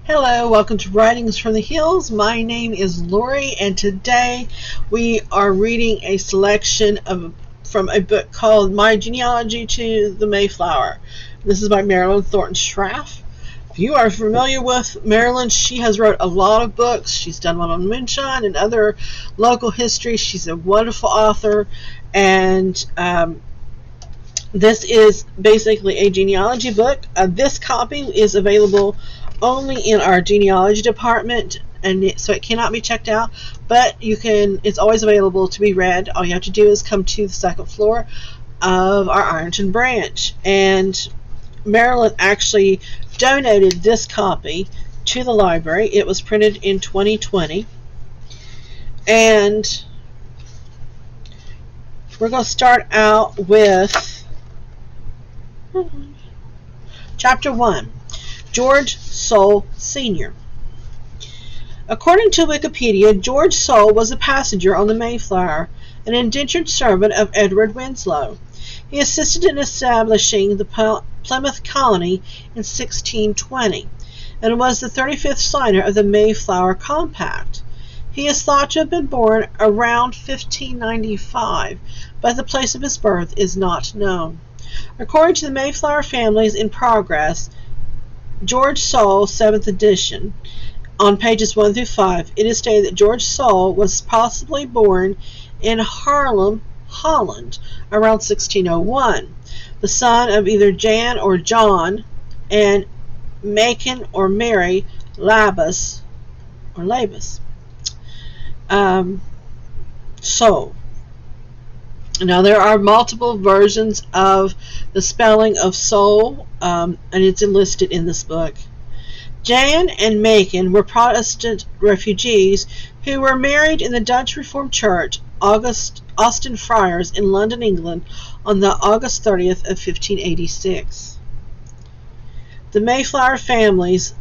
Hello, welcome to Writings from the Hills. My name is Lori, and today we are reading a selection from a book called My Genealogy to the Mayflower. This is by Marilyn Thornton Schraff. If you are familiar with Marilyn, she has wrote a lot of books. She's done one on moonshine and other local history. She's a wonderful author, and this is basically a genealogy book. This copy is available only in our genealogy department, and so it cannot be checked out, but it's always available to be read. All you have to do is come to the second floor of our Ironton branch, and Marilyn actually donated this copy to the library. It was printed in 2020, and we're going to start out with Chapter 1, George Soule Sr. According to Wikipedia, George Soule was a passenger on the Mayflower, an indentured servant of Edward Winslow. He assisted in establishing the Plymouth colony in 1620, and was the 35th signer of the Mayflower Compact. He is thought to have been born around 1595, but the place of his birth is not known. According to the Mayflower Families in Progress, George Soule, 7th edition, on pages 1 through 5, it is stated that George Soule was possibly born in Haarlem, Holland, around 1601, the son of either Jan or John, and Macon or Mary Labus, or Labus. Soule. Now, there are multiple versions of the spelling of Soule, and it's enlisted in this book. Jan and Macon were Protestant refugees who were married in the Dutch Reformed Church, Austin Friars, in London, England, on the August 30th of 1586. The Mayflower families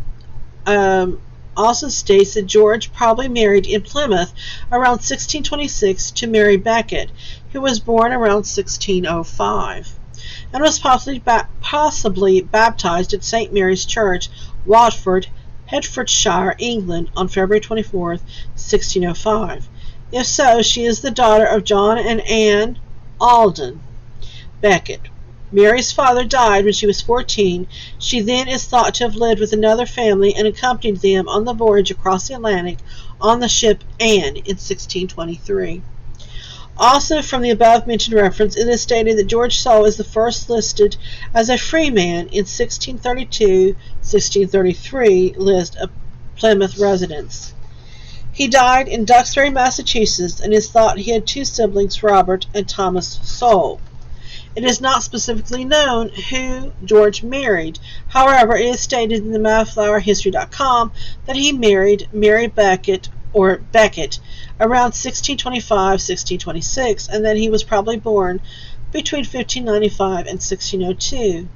also states that George probably married in Plymouth around 1626 to Mary Becket, who was born around 1605, and was possibly baptized at St. Mary's Church, Watford, Hertfordshire, England, on February 24, 1605. If so, she is the daughter of John and Anne Alden Becket. Mary's father died when she was 14. She then is thought to have lived with another family and accompanied them on the voyage across the Atlantic on the ship Anne in 1623. Also, from the above-mentioned reference, it is stated that George Soule is the first listed as a freeman in 1632-1633 list of Plymouth residents. He died in Duxbury, Massachusetts, and is thought he had two siblings, Robert and Thomas Soule. It is not specifically known who George married. However, it is stated in the MayflowerHistory.com that he married Mary Becket, or Becket, around 1625-1626, and that he was probably born between 1595 and 1602.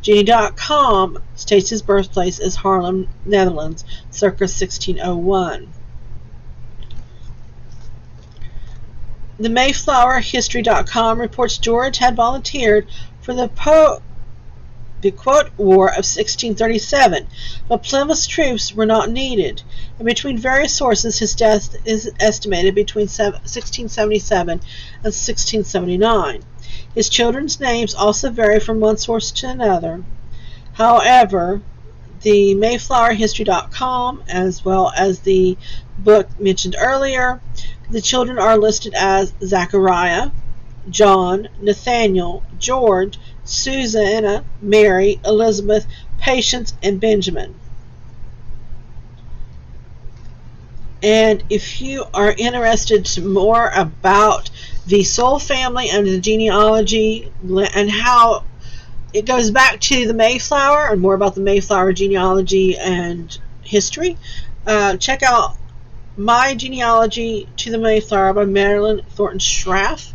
Genie.com states his birthplace as Haarlem, Netherlands, circa 1601. The MayflowerHistory.com reports George had volunteered for the War of 1637, but Plymouth's troops were not needed, and between various sources his death is estimated between 1677 and 1679. His children's names also vary from one source to another. However, the MayflowerHistory.com, as well as the book mentioned earlier, the children are listed as Zachariah, John, Nathaniel, George, Susanna, Mary, Elizabeth, Patience, and Benjamin. And if you are interested more about the Soule family and the genealogy and how it goes back to the Mayflower, and more about the Mayflower genealogy and history, check out My Genealogy to the Mayflower by Marilyn Thornton Schraff.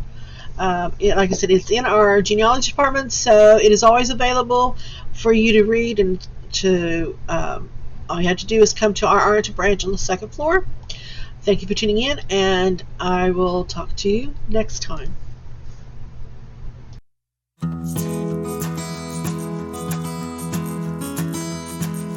Like I said, it's in our genealogy department, so it is always available for you to read, and all you have to do is come to our Ironton branch on the second floor. Thank you for tuning in, and I will talk to you next time.